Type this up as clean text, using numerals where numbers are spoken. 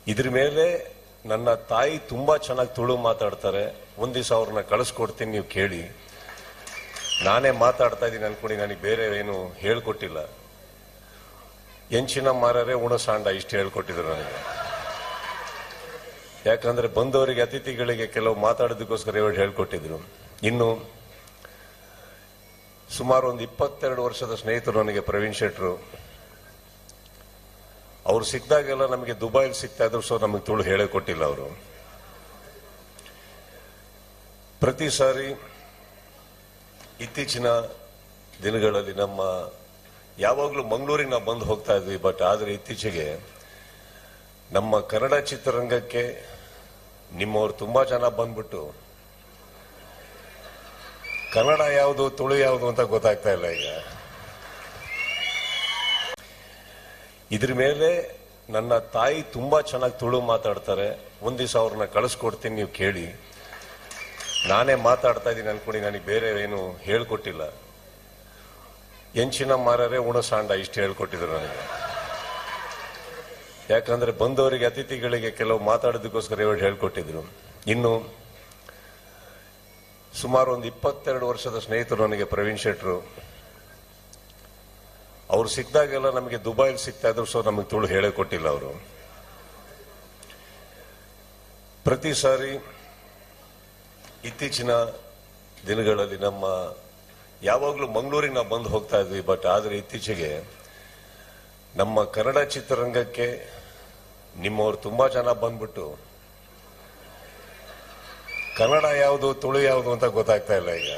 ಇದ್ರ ಮೇಲೆ ನನ್ನ ತಾಯಿ ತುಂಬಾ ಚೆನ್ನಾಗಿ ತುಳು ಮಾತಾಡ್ತಾರೆ. ಒಂದ್ ದಿವಸ ಅವ್ರನ್ನ ಕಳಿಸ್ಕೊಡ್ತೀನಿ, ನೀವು ಕೇಳಿ. ನಾನೇ ಮಾತಾಡ್ತಾ ಇದ್ದೀನಿ ಅನ್ಕೊಂಡು ನನಗೆ ಬೇರೆ ಏನು ಹೇಳ್ಕೊಟ್ಟಿಲ್ಲ. ಎಂಚಿನ ಮಾರರೆ ಉಣಸಾಂಡ ಇಷ್ಟು ಹೇಳ್ಕೊಟ್ಟಿದ್ರು ನನಗೆ. ಯಾಕಂದ್ರೆ ಬಂದವರಿಗೆ, ಅತಿಥಿಗಳಿಗೆ ಕೆಲವು ಮಾತಾಡೋದಕ್ಕೋಸ್ಕರ ಇವರು ಹೇಳ್ಕೊಟ್ಟಿದ್ರು. ಇನ್ನು ಸುಮಾರು ಒಂದು 22 ವರ್ಷದ ಸ್ನೇಹಿತರು ನನಗೆ, ಪ್ರವೀಣ್ ಶೆಟ್ರು. ಅವ್ರು ಸಿಕ್ಕಿದಾಗೆಲ್ಲ ನಮಗೆ ದುಬೈಲಿ ಸಿಗ್ತಾ ಇದ್ರು, ಸೊ ನಮಗೆ ತುಳು ಹೇಳೇ ಕೊಟ್ಟಿಲ್ಲ ಅವರು. ಪ್ರತಿ ಸಾರಿ ಇತ್ತೀಚಿನ ದಿನಗಳಲ್ಲಿ ಯಾವಾಗಲೂ ಮಂಗಳೂರಿಗೆ ನಾವು ಬಂದು ಹೋಗ್ತಾ ಇದ್ವಿ. ಬಟ್ ಆದರೆ ಇತ್ತೀಚೆಗೆ ನಮ್ಮ ಕನ್ನಡ ಚಿತ್ರರಂಗಕ್ಕೆ ನಿಮ್ಮವ್ರು ತುಂಬಾ ಜನ ಬಂದ್ಬಿಟ್ಟು ಕನ್ನಡ ಯಾವುದು ತುಳು ಯಾವುದು ಅಂತ ಗೊತ್ತಾಗ್ತಾ ಇಲ್ಲ ಈಗ. ಇದ್ರ ಮೇಲೆ ನನ್ನ ತಾಯಿ ತುಂಬಾ ಚೆನ್ನಾಗಿ ತುಳು ಮಾತಾಡ್ತಾರೆ. ಒಂದ್ ದಿವಸ ಅವ್ರನ್ನ ಕಳಿಸ್ಕೊಡ್ತೀನಿ, ನೀವು ಕೇಳಿ. ನಾನೇ ಮಾತಾಡ್ತಾ ಇದ್ದೀನಿ ಅನ್ಕೊಂಡು ನನಗೆ ಬೇರೆ ಏನು ಹೇಳ್ಕೊಟ್ಟಿಲ್ಲ. ಎಂಚಿನ ಮಾರರೆ ಉಣಸಾಂಡ ಇಷ್ಟು ಹೇಳ್ಕೊಟ್ಟಿದ್ರು ನನಗೆ. ಯಾಕಂದ್ರೆ ಬಂದವರಿಗೆ, ಅತಿಥಿಗಳಿಗೆ ಕೆಲವು ಮಾತಾಡೋದಕ್ಕೋಸ್ಕರ ಇವರು ಹೇಳ್ಕೊಟ್ಟಿದ್ರು. ಇನ್ನು ಸುಮಾರು ಒಂದು 22 ವರ್ಷದ ಸ್ನೇಹಿತರು ನನಗೆ, ಪ್ರವೀಣ್ ಶೆಟ್ರು. ಅವ್ರು ಸಿಕ್ಕಿದಾಗೆಲ್ಲ ನಮಗೆ ದುಬೈಲಿ ಸಿಗ್ತಾ ಇದ್ರು, ಸೊ ನಮಗೆ ತುಳು ಹೇಳೇ ಕೊಟ್ಟಿಲ್ಲ ಅವರು. ಪ್ರತಿ ಸಾರಿ ಇತ್ತೀಚಿನ ದಿನಗಳಲ್ಲಿ ಯಾವಾಗಲೂ ಮಂಗಳೂರಿಗೆ ನಾವು ಬಂದು ಹೋಗ್ತಾ ಇದ್ವಿ. ಬಟ್ ಆದರೆ ಇತ್ತೀಚೆಗೆ ನಮ್ಮ ಕನ್ನಡ ಚಿತ್ರರಂಗಕ್ಕೆ ನಿಮ್ಮವ್ರು ತುಂಬಾ ಜನ ಬಂದ್ಬಿಟ್ಟು ಕನ್ನಡ ಯಾವುದು ತುಳು ಯಾವುದು ಅಂತ ಗೊತ್ತಾಗ್ತಾ ಇಲ್ಲ ಈಗ.